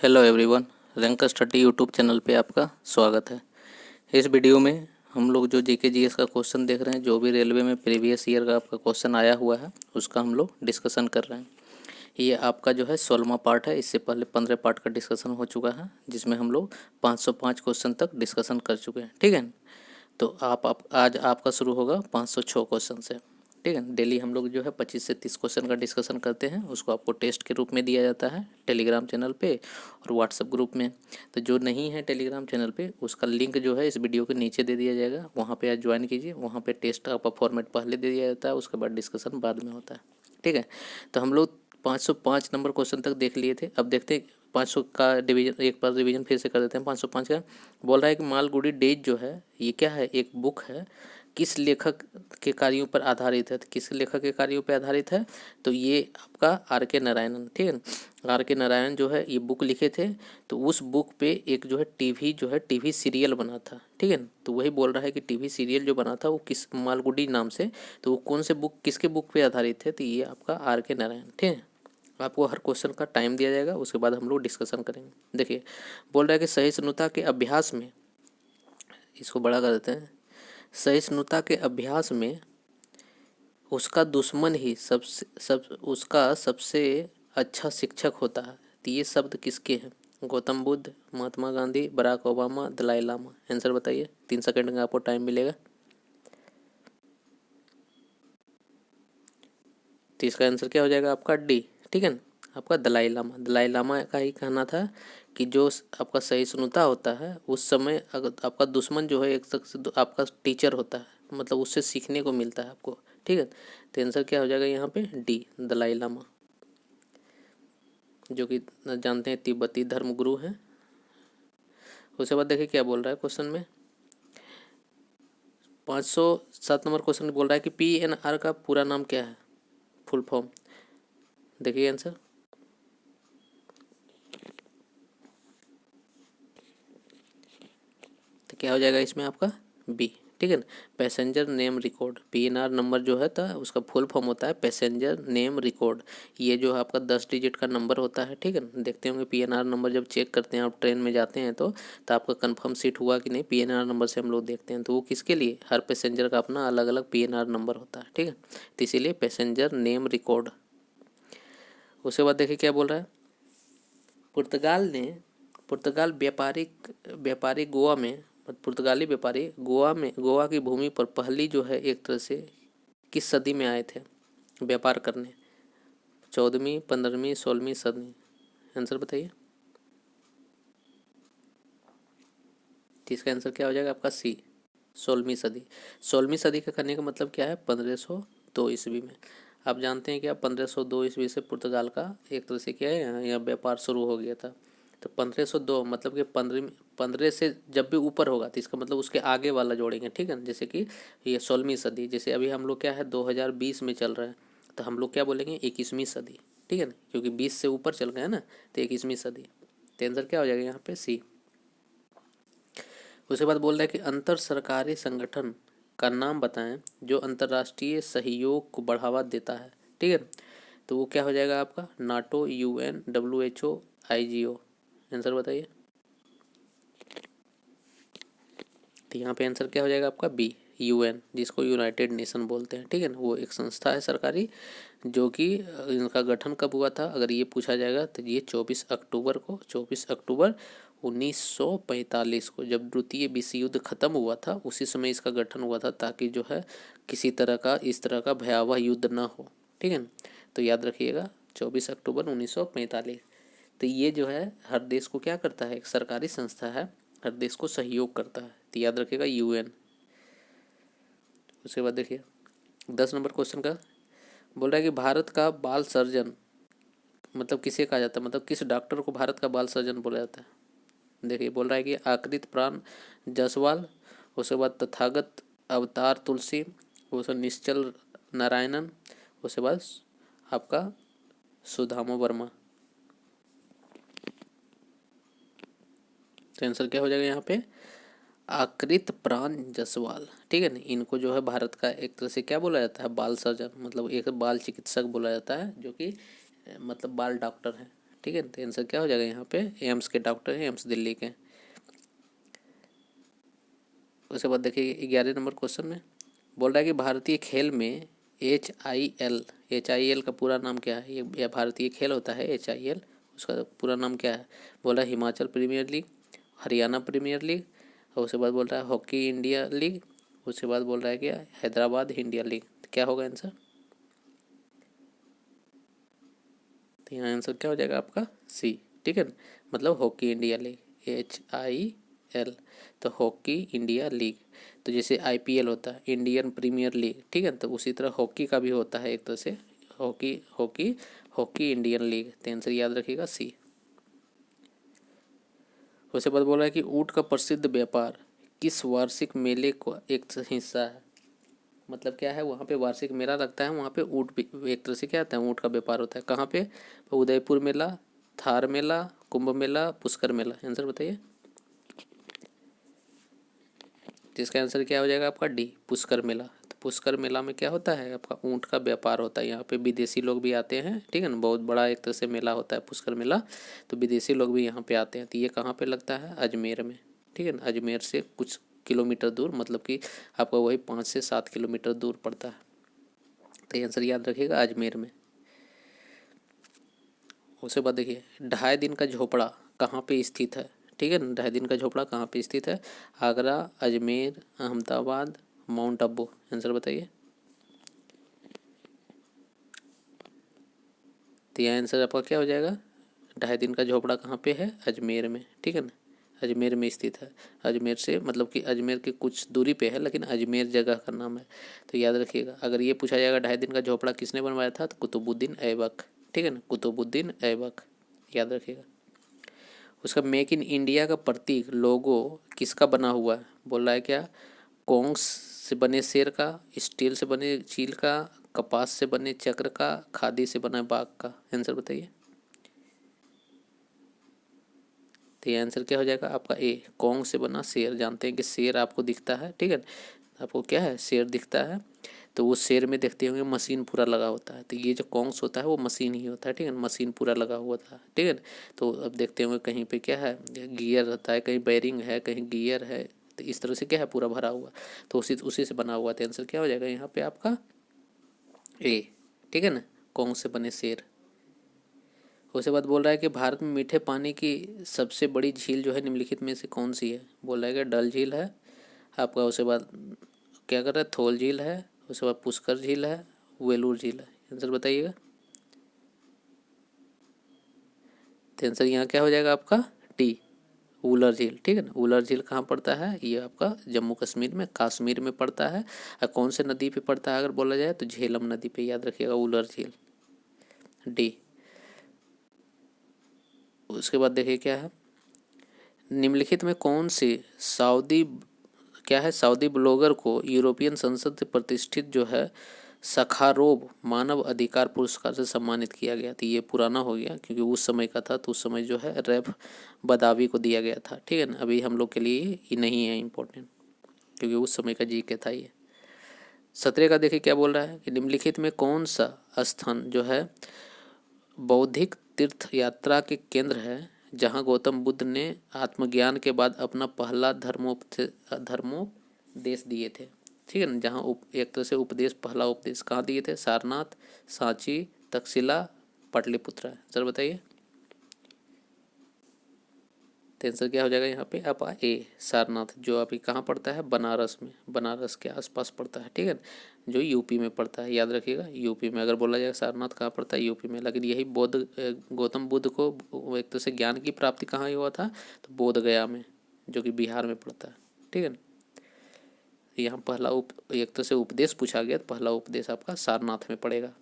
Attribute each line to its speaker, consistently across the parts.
Speaker 1: Hello everyone, rank study YouTube channel पे आपका स्वागत है। इस वीडियो में हम लोग जो जीके जीएस का क्वेश्चन देख रहे हैं, जो भी रेलवे में प्रीवियस ईयर का आपका क्वेश्चन आया हुआ है उसका हम लोग डिस्कशन कर रहे हैं। ये आपका जो है 16वां पार्ट है। इससे पहले 15 पार्ट का डिस्कशन हो चुका है, जिसमें हम लोग 505 क्वेश्चन तक डिस्कशन कर चुके हैं। ठीक है, तो आज आपका शुरू होगा 506 क्वेश्चन से। ठीक है, डेली हम लोग जो है 25 से 30 क्वेश्चन का डिस्कशन करते हैं। उसको आपको टेस्ट के रूप में दिया जाता है टेलीग्राम चैनल पे और व्हाट्सएप ग्रुप में। तो जो नहीं है टेलीग्राम चैनल पे, उसका लिंक जो है इस वीडियो के नीचे दे दिया जाएगा, वहाँ पे आप ज्वाइन कीजिए। वहाँ पे टेस्ट का फॉर्मेट पहले दे दिया जाता है, उसके बाद डिस्कशन बाद में होता है। ठीक है, तो हम लोग 505 नंबर क्वेश्चन तक देख लिए थे। अब देखते हैं 500 का डिवीजन, एक बार रिवीजन फिर से कर देते हैं। 505 का बोल रहा है कि मालगुडी डेज जो है ये क्या है, एक बुक है, किस लेखक के कार्यों पर आधारित है। तो किस लेखक के कार्यों पर आधारित है, तो ये आपका आर के नारायणन। ठीक है, आर के नारायणन जो है ये बुक लिखे थे। तो उस बुक पे एक जो है टीवी सीरियल बना था। ठीक है, तो वही बोल रहा है कि टीवी सीरियल जो बना था वो किस मालगुडी नाम से, तो वो कौन से बुक, किसके बुक पे आधारित है, तो ये आपका आर के नारायण। ठीक है, आपको हर क्वेश्चन का टाइम दिया जाएगा, उसके बाद हम लोग डिस्कशन करेंगे। देखिए, बोल रहा है कि सहिष्णुता के अभ्यास में, इसको बड़ा कर देते हैं, सहिष्णुता के अभ्यास में उसका दुश्मन ही उसका सबसे अच्छा शिक्षक होता है। तो ये शब्द किसके हैं? Gautam Buddha, Mahatma Gandhi, Barack Obama, Dalai Lama. Answer बताइए, 3 सेकंड का आपको टाइम मिलेगा। तो इसका आंसर क्या हो जाएगा आपका डी। ठीक है ना, आपका दलाई लामा। दलाई लामा का ही कहना था कि जो आपका सहिष्णुता होता है, उस समय अगर आपका दुश्मन जो है एक शख्स आपका टीचर होता है, मतलब उससे सीखने को मिलता है आपको। ठीक है, तो आंसर क्या हो जाएगा यहाँ पे डी, दलाई लामा, जो कि जानते हैं तिब्बती धर्मगुरु हैं। उसके बाद देखिए क्या बोल रहा है क्वेश्चन में। 507 नंबर क्वेश्चन बोल रहा है कि PNR का पूरा नाम क्या है, फुल फॉर्म। देखिए आंसर, तो क्या हो जाएगा इसमें आपका बी। ठीक है ना, passenger name record. PNR number जो है था उसका फुल फॉर्म होता है पैसेंजर नेम रिकॉर्ड। ये जो आपका 10 डिजिट का नंबर होता है। ठीक है ना, देखते होंगे PNR नंबर जब चेक करते हैं आप ट्रेन में जाते हैं तो आपका कंफर्म सीट हुआ कि नहीं, PNR नंबर से हम लोग देखते हैं। तो वो किसके लिए, हर पैसेंजर का अपना अलग अलग PNR नंबर होता है। ठीक है, तो इसीलिए पैसेंजर नेम रिकॉर्ड। उसके बाद देखिए क्या बोल रहा है। पुर्तगाल व्यापारी गोवा में, पुर्तगाली व्यापारी गोवा की भूमि पर पहली जो है एक तरह से किस सदी में आए थे व्यापार करने? 14वीं, 15वीं, 16वीं सदी। आंसर बताइए। इसका आंसर क्या हो जाएगा आपका सी, 16वीं सदी। 16वीं सदी का करने का मतलब क्या है, 1502 ईस्वी में। आप जानते हैं कि आप 1502 ईस्वी से पुर्तगाल का एक तरह से क्या है यहाँ व्यापार शुरू हो गया था। तो 1502 मतलब कि 15 से जब भी ऊपर होगा तो इसका मतलब उसके आगे वाला जोड़ेंगे। ठीक है ना, जैसे कि ये 16वीं सदी, जैसे अभी हम लोग क्या है 2020 में चल रहा है, तो हम लोग क्या बोलेंगे 21वीं सदी। ठीक है ना, क्योंकि 20 से ऊपर चल गए ना, तो 21वीं सदी। तो आंसर क्या हो जाएगा यहाँ पे सी। उसके बाद बोल रहा है कि अंतर सरकारी संगठन का नाम बताएं जो अंतर्राष्ट्रीय सहयोग को बढ़ावा देता है। ठीक है, तो वो क्या हो जाएगा आपका NATO, UN, WHO, IGO। Answer बताइए। तो यहाँ पे आंसर क्या हो जाएगा आपका बी, UN, जिसको यूनाइटेड नेशन बोलते हैं। ठीक है ना, वो एक संस्था है सरकारी, जो कि इनका गठन कब हुआ था अगर ये पूछा जाएगा तो ये 24 अक्टूबर 1945 को, जब द्वितीय विश्व युद्ध खत्म हुआ था उसी समय इसका गठन हुआ था, ताकि जो है किसी तरह का इस तरह का भयावह युद्ध ना हो। ठीक है ना, तो याद रखिएगा 24 अक्टूबर 1945। तो ये जो है हर देश को क्या करता है, एक सरकारी संस्था है, हर देश को सहयोग करता है, तो याद रखिएगा UN। उसके बाद देखिए 10 नंबर क्वेश्चन का बोल रहा है कि भारत का बाल सर्जन मतलब किसे कहा जाता है, मतलब किस डॉक्टर को भारत का बाल सर्जन बोला जाता है? देखिए बोल रहा है कि आकृत प्राण जायसवाल, उसके बाद तथागत अवतार तुलसी, उसके निश्चल नारायणन, उसके बाद आपका सुदामा वर्मा। तो आंसर क्या हो जाएगा यहाँ पे आकृत प्राण जायसवाल। ठीक है ना, इनको जो है भारत का एक तरह से क्या बोला जाता है, बाल सर्जन, मतलब एक बाल चिकित्सक बोला जाता है, जो कि मतलब बाल डॉक्टर है। ठीक है। तो आंसर क्या हो जाएगा यहाँ पे, एम्स के डॉक्टर हैं, एम्स दिल्ली के। उसके बाद देखिए 11 नंबर क्वेश्चन में बोल रहा है कि भारतीय खेल में HIL का पूरा नाम क्या है। ये भारतीय खेल होता है HIL, उसका पूरा नाम क्या है। बोल रहा है Himachal premier league, Haryana premier league, और उसके बाद बोल रहा है हॉकी इंडिया लीग, उसके बाद बोल रहा है क्या, हैदराबाद इंडिया लीग। तो क्या होगा आंसर, तो यहाँ आंसर क्या हो जाएगा आपका सी, ठीक है। मतलब हॉकी इंडिया लीग, HIL, तो हॉकी इंडिया लीग। तो जैसे IPL होता है, इंडियन प्रीमियर लीग, ठीक है, तो उसी तरह हॉकी का भी होता है एक तरह से, hockey hockey hockey Indian league. तो आंसर याद रखिएगा सी। उसके बाद बोल रहा है कि ऊँट का प्रसिद्ध व्यापार किस वार्षिक मेले का एक हिस्सा है। मतलब क्या है, वहाँ पे वार्षिक मेला लगता है, वहाँ पे ऊँट भी एक तरह से क्या आता है, ऊँट का व्यापार होता है। कहाँ पे, उदयपुर मेला, थार मेला, कुंभ मेला, पुष्कर मेला। आंसर बताइए। जिसका आंसर क्या हो जाएगा आपका डी, पुष्कर मेला। तो पुष्कर मेला में क्या होता है, आपका ऊँट का व्यापार होता है। यहाँ पे विदेशी लोग भी आते हैं, ठीक है ना, बहुत बड़ा एक तरह से मेला होता है पुष्कर मेला। तो विदेशी लोग भी यहाँ पे आते हैं। तो ये कहाँ पे लगता है, अजमेर में, ठीक है ना। अजमेर से कुछ किलोमीटर दूर, मतलब कि आपका वही 5 से 7 किलोमीटर दूर पड़ता है। तो ये आंसर याद रखिएगा अजमेर में। उसके बाद देखिए 2.5 दिन का झोपड़ा कहाँ पे स्थित है, ठीक है ना। 2.5 दिन का झोपड़ा कहाँ पे स्थित है, आगरा, अजमेर, अहमदाबाद, माउंट आबू। आंसर बताइए। तो यह आंसर आपका क्या हो जाएगा, 2.5 दिन का झोपड़ा कहाँ पे है, अजमेर में, ठीक है ना, अजमेर में स्थित है। अजमेर से मतलब कि अजमेर के कुछ दूरी पे है, लेकिन अजमेर जगह का नाम है। तो याद रखिएगा, अगर ये पूछा जाएगा 2.5 दिन का झोपड़ा किसने बनवाया था, तो कुतुबुद्दीन ऐबक, ठीक है ना, कुतुबुद्दीन ऐबक, याद रखिएगा। उसका मेक इन इंडिया का प्रतीक लोगो किसका बना हुआ है। बोल रहा है क्या, कॉन्स से बने शेर का, स्टील से बने चील का, कपास से बने चक्र का, खादी से बना बाघ का। आंसर बताइए। तो ये आंसर क्या हो जाएगा आपका ए, कॉन्ग से बना शेर। जानते हैं कि शेर आपको दिखता है, ठीक है, आपको क्या है, शेर दिखता है। तो वो शेर में देखते होंगे मशीन पूरा लगा होता है। तो ये जो कॉन्ग्स होता है वो मशीन ही होता है, ठीक है, मशीन पूरा लगा हुआ था, ठीक है। तो अब देखते होंगे कहीं पे क्या है, गियर रहता है, कहीं बैरिंग है, कहीं गियर है। तो इस तरह से क्या है, पूरा भरा हुआ। तो उसी उसी से बना हुआ था। आंसर क्या हो जाएगा यहाँ पे आपका ए, ठीक है ना, कॉन्ग से बने शेर। उसके बाद बोल रहा है कि भारत में मीठे पानी की सबसे बड़ी झील जो है निम्नलिखित में से कौन सी है। बोल रहा है कि डल झील है आपका, उसके बाद क्या कर रहा है, थोल झील है, उसके बाद पुष्कर झील है, वेलूर झील है। आंसर बताइएगा। तो आंसर यहाँ क्या हो जाएगा आपका टी, वुलर झील, ठीक है ना। वुलर झील कहाँ पड़ता है, ये आपका जम्मू कश्मीर में, कश्मीर में पड़ता है। और कौन से नदी पे पड़ता है अगर बोला जाए तो झेलम नदी पे, याद रखिएगा वुलर झील, डी। उसके बाद देखिए क्या है, निम्नलिखित में कौन से सऊदी, क्या है, सऊदी ब्लॉगर को यूरोपियन संसद से प्रतिष्ठित जो है सखारोव मानव अधिकार पुरस्कार से सम्मानित किया गया था। ये पुराना हो गया क्योंकि उस समय का था, तो उस समय जो है रैफ बदावी को दिया गया था, ठीक है ना। अभी हम लोग के लिए ये नहीं है इम्पोर्टेंट, क्योंकि उस समय का जीके था ये। 17 का देखिए क्या बोल रहा है कि निम्नलिखित में कौन सा स्थान जो है बौद्धिक तीर्थ यात्रा के केंद्र है, जहाँ गौतम बुद्ध ने आत्मज्ञान के बाद अपना पहला धर्मोपदेश दिए थे, ठीक है ना। जहाँ एक तरह से उपदेश, पहला उपदेश कहाँ दिए थे, सारनाथ, सांची, तक्षशिला, पाटलिपुत्रा। सर बताइए। तो आंसर क्या हो जाएगा यहाँ पे आप ए, सारनाथ, जो अभी कहाँ पड़ता है, बनारस में, बनारस के आसपास पड़ता है, ठीक है, जो यूपी में पड़ता है। याद रखिएगा यूपी में, अगर बोला जाएगा सारनाथ कहाँ पड़ता है, यूपी में। लेकिन यही गौतम बुद्ध को एक तरह से ज्ञान की प्राप्ति कहाँ हुआ था, तो बोध गया में, जो कि बिहार में पड़ता है, ठीक है। यहाँ पहला एक तरह से उपदेश पूछा गया, तो पहला उपदेश आपका सारनाथ में पड़ेगा।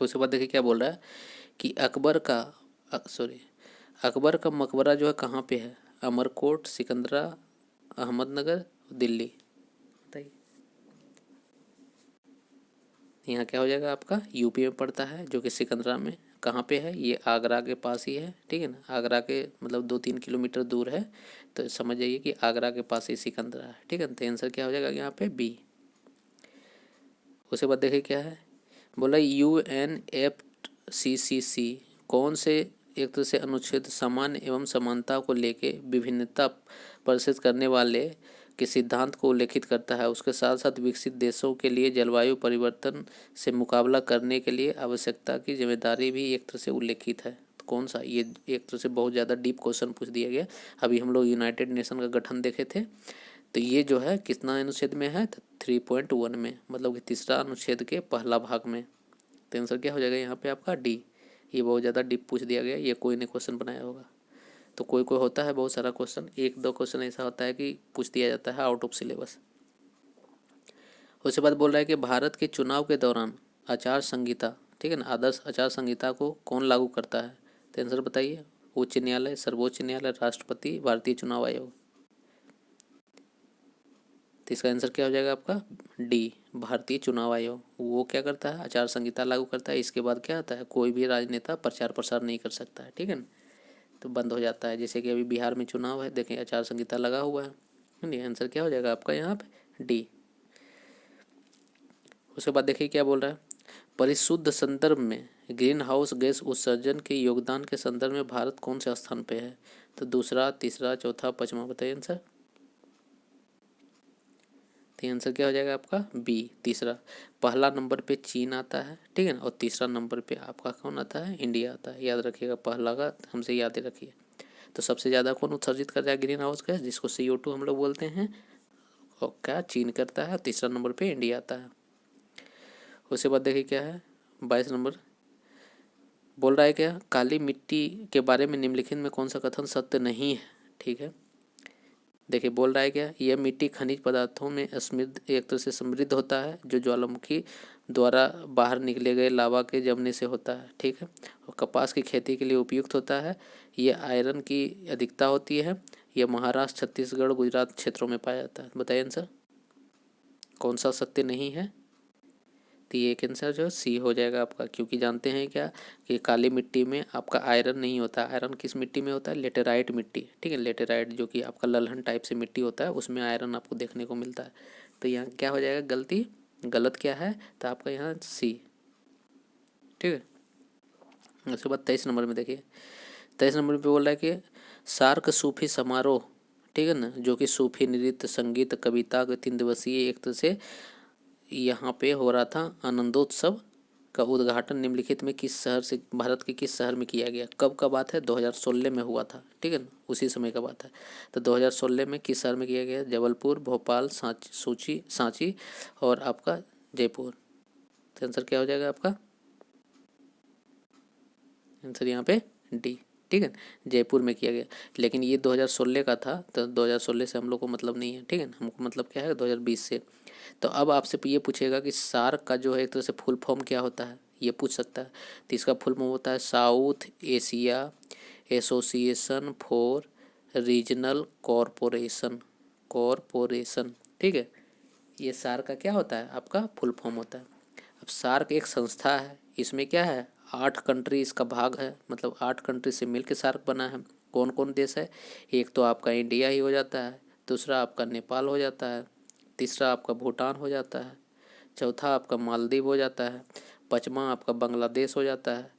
Speaker 1: उसके बाद देखिए क्या बोल रहा है कि अकबर का मकबरा जो है कहाँ पे है, अमरकोट, सिकंदरा, अहमदनगर, दिल्ली। बताइए। यहाँ क्या हो जाएगा आपका यूपी में पड़ता है, जो कि सिकंदरा में। कहाँ पे है, ये आगरा के पास ही है, ठीक है ना। आगरा के मतलब 2-3 किलोमीटर दूर है। तो समझ जाइए कि आगरा के पास ही सिकंदरा है, ठीक है। तो आंसर क्या हो जाएगा यहाँ पे बी। उसके बाद देखिए क्या है, बोला UNFCCC कौन से एक तरह से अनुच्छेद सामान्य एवं समानता को लेके विभिन्नता प्रदर्शित करने वाले के सिद्धांत को उल्लेखित करता है। उसके साथ साथ विकसित देशों के लिए जलवायु परिवर्तन से मुकाबला करने के लिए आवश्यकता की जिम्मेदारी भी एक तरह से उल्लेखित है। तो कौन सा, ये एक तरह से बहुत ज़्यादा डीप क्वेश्चन पूछ दिया गया। अभी हम लोग यूनाइटेड नेशन का गठन देखे थे, तो ये जो है कितना अनुच्छेद में है, तो 3.1 में, मतलब कि तीसरा अनुच्छेद के पहला भाग में। तो आंसर क्या हो जाएगा यहाँ पे आपका डी। ये बहुत ज़्यादा डीप पूछ दिया गया, ये कोई ने क्वेश्चन बनाया होगा। तो कोई कोई होता है बहुत सारा क्वेश्चन, एक दो क्वेश्चन ऐसा होता है कि पूछ दिया जाता है आउट ऑफ सिलेबस। उसके बाद बोल रहा है कि भारत के चुनाव के दौरान आचार संहिता, ठीक है ना, आदर्श आचार संहिता को कौन लागू करता है? तो आंसर बताइए। उच्च न्यायालय, सर्वोच्च न्यायालय, राष्ट्रपति, भारतीय चुनाव आयोग। तो इसका आंसर क्या हो जाएगा आपका डी, भारतीय चुनाव आयोग। वो क्या करता है, आचार संहिता लागू करता है। इसके बाद क्या होता है, कोई भी राजनेता प्रचार प्रसार नहीं कर सकता है, ठीक है ना, तो बंद हो जाता है। जैसे कि अभी बिहार में चुनाव है, देखें आचार संहिता लगा हुआ है। नहीं, आंसर क्या हो जाएगा आपका यहाँ पे डी। उसके बाद देखिए क्या बोल रहा है, परिशुद्ध संदर्भ में ग्रीन हाउस गैस उत्सर्जन के योगदान के संदर्भ में भारत कौन से स्थान पे है? तो दूसरा, तीसरा, चौथा, पांचवा, बताइए आंसर। तो आंसर क्या हो जाएगा आपका बी, तीसरा। पहला नंबर पे चीन आता है, ठीक है ना, और तीसरा नंबर पे आपका कौन आता है, इंडिया आता है। याद रखिएगा, पहला का हमसे याद रखिए। तो सबसे ज़्यादा कौन उत्सर्जित करता है ग्रीन हाउस गैस, जिसको CO2 हम लोग बोलते हैं, और क्या चीन करता है। तीसरा नंबर पे इंडिया आता है। उसके बाद देखिए क्या है, 22 नंबर बोल रहा है क्या, काली मिट्टी के बारे में निम्नलिखित में कौन सा कथन सत्य नहीं है? ठीक है, देखिए बोल रहा है क्या, यह मिट्टी खनिज पदार्थों में समृद्ध, एक तरह से समृद्ध होता है, जो ज्वालामुखी द्वारा बाहर निकले गए लावा के जमने से होता है, ठीक है, और कपास की खेती के लिए उपयुक्त होता है। यह आयरन की अधिकता होती है। यह महाराष्ट्र, छत्तीसगढ़, गुजरात क्षेत्रों में पाया जाता है। बताइए आंसर कौन सा सत्य नहीं है? तो ये एक आंसर जो सी हो जाएगा आपका, क्योंकि जानते हैं क्या कि काली मिट्टी में आपका आयरन नहीं होता। आयरन किस मिट्टी में होता है, लेटेराइट मिट्टी, ठीक है, लेटेराइट जो कि आपका ललहन टाइप से मिट्टी होता है, उसमें आयरन आपको देखने को मिलता है। तो यहाँ क्या हो जाएगा, गलती, गलत क्या है, तो आपका यहाँ सी, ठीक है। उसके बाद 23 नंबर में देखिए, 23 नंबर पे बोल रहा है कि सार्क सूफी समारोह, ठीक है ना, जो कि सूफी नृत्य, संगीत, कविता के 3 दिवसीय एक तरह से यहाँ पे हो रहा था आनंदोत्सव का उद्घाटन निम्नलिखित में किस शहर से, भारत के किस शहर में किया गया? कब का बात है, 2016 में हुआ था, ठीक है ना, उसी समय का बात है। तो 2016 में किस शहर में किया गया? जबलपुर, भोपाल, सांची और आपका जयपुर। तो आंसर क्या हो जाएगा आपका, आंसर यहाँ पे डी, ठीक है, जयपुर में किया गया। लेकिन ये 2016 का था, तो 2016 से हम लोग को मतलब नहीं है, ठीक है, हमको मतलब क्या है 2020 से। तो अब आपसे ये पूछेगा कि सार्क का जो है एक तरह से फुल फॉर्म क्या होता है, ये पूछ सकता है। तो इसका फुल फॉर्म होता है south Asia association for regional corporation, ठीक है, ये सार्क का क्या होता है, आपका फुल फॉर्म होता है। अब सार्क एक संस्था है, इसमें क्या है 8 कंट्री इसका भाग है, मतलब 8 कंट्री से मिल के सार्क बना है। कौन कौन देश है, एक तो आपका इंडिया ही हो जाता है, दूसरा आपका नेपाल हो जाता है, तीसरा आपका भूटान हो जाता है, चौथा आपका मालदीव हो जाता है, पाँचवा आपका बांग्लादेश हो जाता है,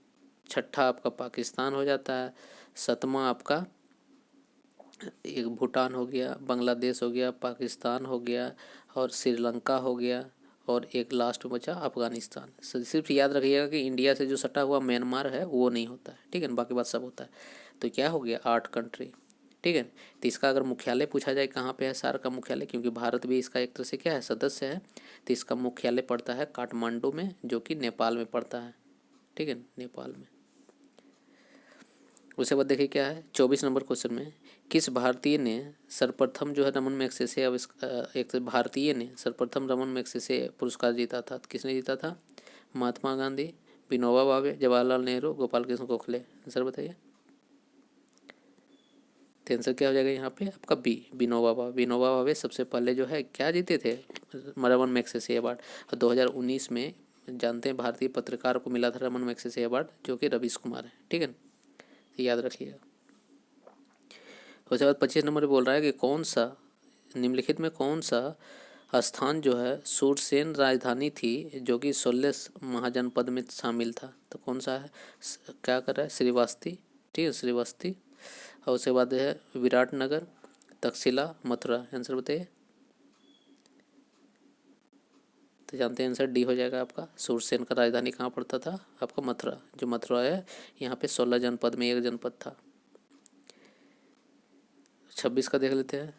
Speaker 1: छठा आपका पाकिस्तान हो जाता है, सातवां आपका एक भूटान हो गया, बांग्लादेश हो गया, पाकिस्तान हो गया और श्रीलंका हो गया, और एक लास्ट बचा अफगानिस्तान। सिर्फ याद रखिएगा कि इंडिया से जो सटा हुआ म्यांमार है वो नहीं होता है, ठीक है, बाकी बात सब होता है। तो क्या हो गया 8 कंट्री, ठीक है। तो इसका अगर मुख्यालय पूछा जाए कहाँ पे है सार्क का मुख्यालय, क्योंकि भारत भी इसका एक तरह से क्या है सदस्य है, तो इसका मुख्यालय पड़ता है काठमांडू में, जो कि नेपाल में पड़ता है, ठीक है, नेपाल में। उसके बाद देखिए क्या है 24 नंबर क्वेश्चन में, किस भारतीय ने सर्वप्रथम जो है रमन मैग्सेसे एक भारतीय ने सर्वप्रथम रमन मैग्सेसे पुरस्कार जीता था? तो किसने जीता था? महात्मा गांधी, विनोबा भावे, जवाहरलाल नेहरू, गोपाल कृष्ण गोखले। आंसर बताइए। तो आंसर क्या हो जाएगा यहाँ पे आपका बी, विनोबा भावे। विनोबा भावे सबसे पहले जो है क्या जीते थे, रमन मैग्सेसे अवार्ड। और 2019 में जानते हैं भारतीय पत्रकार को मिला था रमन मैग्सेसे अवार्ड, जो कि रवीश कुमार है, ठीक है, याद रखिएगा। उसके बाद 25 नंबर बोल रहा है कि कौन सा निम्नलिखित में कौन सा स्थान जो है सूरसेन राजधानी थी, जो कि 16 महाजनपद में शामिल था? तो कौन सा है, क्या कर रहा है, श्रीवास्ती, ठीक है, श्रीवस्ती। और उसके बाद है विराटनगर, तक्षशिला, मथुरा। आंसर बताइए। तो जानते हैं आंसर डी हो जाएगा आपका। सूरसेन का राजधानी कहाँ पड़ता था आपका? मथुरा। जो मथुरा है यहाँ पे 16 जनपद में एक जनपद था। 26 का देख लेते हैं।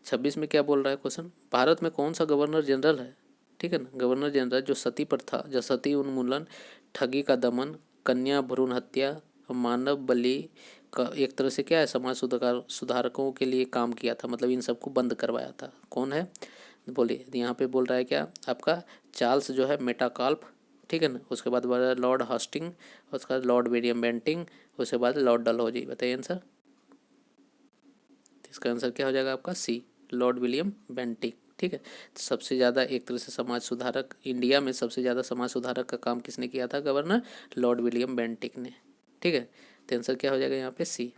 Speaker 1: 26 में क्या बोल रहा है क्वेश्चन? भारत में कौन सा गवर्नर जनरल है, ठीक है ना, गवर्नर जनरल जो सती प्रथा, जो सती उन्मूलन, ठगी का दमन, कन्या भ्रूण हत्या, मानव बलि का एक तरह से क्या है, समाज सुधारकों के लिए काम किया था, मतलब इन सबको बंद करवाया था, कौन है बोलिए। यहाँ पे बोल रहा है क्या आपका? चार्ल्स जो है मेटाकाल्फ, ठीक है ना। उसके बाद बोल रहा है लॉर्ड हास्टिंग, उसके बाद लॉर्ड विलियम बेंटिंग, उसके बाद लॉर्ड डलहौजी। बताइए आंसर। इसका आंसर क्या हो जाएगा आपका? सी, लॉर्ड विलियम बेंटिक, ठीक है। तो सबसे ज़्यादा एक तरह से समाज सुधारक, इंडिया में सबसे ज़्यादा समाज सुधारक का काम किसने किया था? गवर्नर लॉर्ड विलियम बेंटिक ने, ठीक है। तो आंसर क्या हो जाएगा यहाँ पे? सी।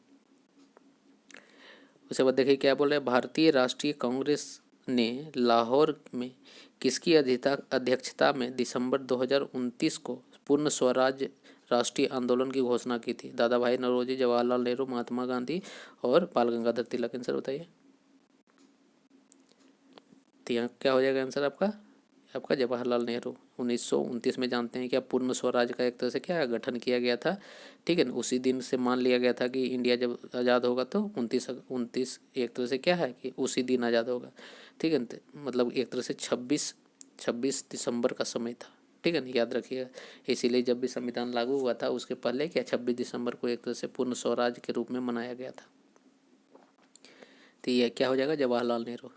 Speaker 1: उसके बाद देखिए क्या बोल रहे हैं, भारतीय राष्ट्रीय कांग्रेस ने लाहौर में किसकी अध्यक्षता में दिसंबर 2029 को पूर्ण स्वराज राष्ट्रीय आंदोलन की घोषणा की थी? दादा भाई नौरोजी, जवाहरलाल नेहरू, महात्मा गांधी और बाल गंगाधर तिलक। आंसर बताइए। तो यहाँ क्या हो जाएगा आंसर आपका? आपका जवाहरलाल नेहरू। 1929 में जानते हैं क्या पूर्ण स्वराज का एक तरह से क्या गठन किया गया था, ठीक है ना। उसी दिन से मान लिया गया था कि इंडिया जब आज़ाद होगा तो 29 एक तरह से क्या है कि उसी दिन आज़ाद होगा, ठीक है ना। मतलब एक तरह से 26 दिसंबर का समय था, ठीक है ना, याद रखिएगा। इसीलिए जब भी संविधान लागू हुआ था उसके पहले क्या 26 दिसंबर को एक तरह से पूर्ण स्वराज के रूप में मनाया गया था। तो यह क्या हो जाएगा? जवाहरलाल नेहरू।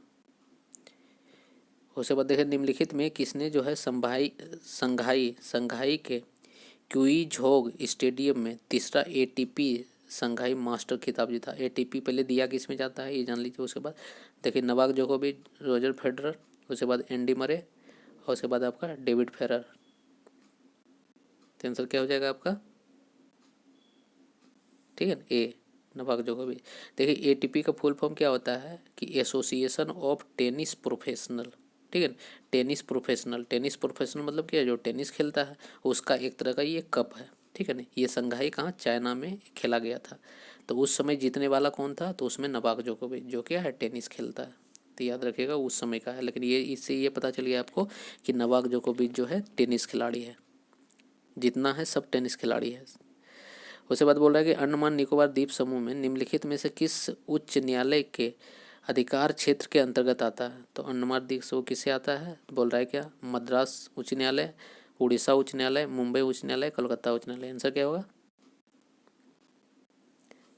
Speaker 1: उसके बाद देखिए निम्नलिखित में किसने जो है संघाई के क्यूइझोग स्टेडियम में तीसरा एटीपी संघाई मास्टर खिताब जीता? एटीपी पहले दिया किस में जाता है ये जान लीजिए। उसके बाद देखिए नोवाक जोकोविच, रोजर फेडरर, उसके बाद एंडी मरे, और उसके बाद आपका डेविड फेरर। तो आंसर क्या हो जाएगा आपका? ठीक है ना, ए, नोवाक जोकोविच। देखिए एटीपी का फुल फॉर्म क्या होता है कि एसोसिएशन ऑफ टेनिस प्रोफेशनल, ठीक है। टेनिस प्रोफेशनल मतलब क्या है? जो टेनिस खेलता है उसका एक तरह का ये कप है, ठीक है ना। ये संघाई कहाँ? चाइना में खेला गया था। तो उस समय जीतने वाला कौन था? तो उसमें नोवाक जोकोविच, जो क्या है टेनिस खेलता है। तो याद रखिएगा उस समय का है, लेकिन ये इससे ये पता चल गया आपको कि नोवाक जोकोविच जो है टेनिस खिलाड़ी है, जितना है सब टेनिस खिलाड़ी है। उसके बाद बोल रहा है कि अंडमान निकोबार द्वीप समूह में निम्नलिखित में से किस उच्च न्यायालय के अधिकार क्षेत्र के अंतर्गत आता है? तो अंडमान द्वीप समूह किसे आता है? बोल रहा है क्या? मद्रास उच्च न्यायालय, उड़ीसा उच्च न्यायालय, मुंबई उच्च न्यायालय, कोलकाता उच्च न्यायालय। आंसर क्या होगा?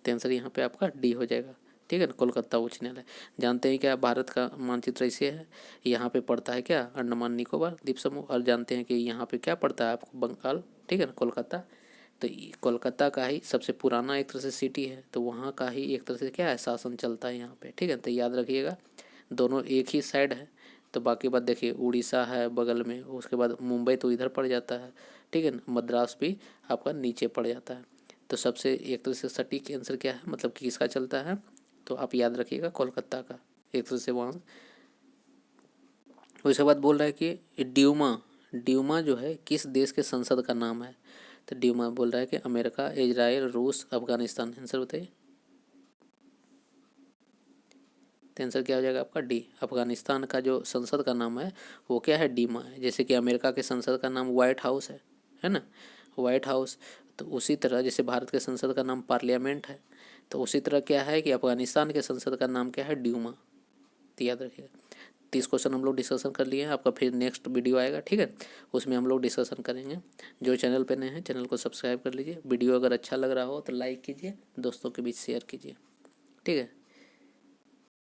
Speaker 1: तो आंसर यहाँ पे आपका डी हो जाएगा, ठीक है ना, कोलकाता उच्च न्यायालय। जानते हैं क्या भारत का मानचित्र ऐसे है, यहाँ पे पड़ता है क्या? अंडमान निकोबार द्वीप समूह। और जानते हैं कि यहाँ पे क्या पड़ता है आपको? बंगाल, ठीक है ना, कोलकाता। तो कोलकाता का ही सबसे पुराना एक तरह से सिटी है, तो वहाँ का ही एक तरह से क्या है शासन चलता है यहाँ पे, ठीक है। तो याद रखिएगा दोनों एक ही साइड है। तो बाकी बात देखिए उड़ीसा है बगल में, उसके बाद मुंबई तो इधर पड़ जाता है, ठीक है ना, मद्रास भी आपका नीचे पड़ जाता है। तो सबसे एक तरह से सटीक आंसर क्या है, मतलब कि किसका चलता है? तो आप याद रखिएगा कोलकाता का एक तरह से वहाँ। उसके बाद बोल रहा है कि ड्यूमा जो है किस देश के संसद का नाम है? तो ड्यूमा बोल रहा है कि अमेरिका, इजराइल, रूस, अफगानिस्तान। आंसर बताइए। तो आंसर क्या हो जाएगा आपका? डी, अफगानिस्तान का जो संसद का नाम है वो क्या है? डीमा है। जैसे कि अमेरिका के संसद का नाम व्हाइट हाउस है ना, व्हाइट हाउस। तो उसी तरह जैसे भारत के संसद का नाम पार्लियामेंट है, तो उसी तरह क्या है कि अफगानिस्तान के संसद का नाम क्या है? ड्यूमा। तो याद रखिएगा 30 क्वेश्चन हम लोग डिस्कशन कर लिए हैं। आपका फिर नेक्स्ट वीडियो आएगा, ठीक है, उसमें हम लोग डिस्कशन करेंगे। जो चैनल पे नए हैं चैनल को सब्सक्राइब कर लीजिए। वीडियो अगर अच्छा लग रहा हो तो लाइक कीजिए, दोस्तों के बीच शेयर कीजिए, ठीक है।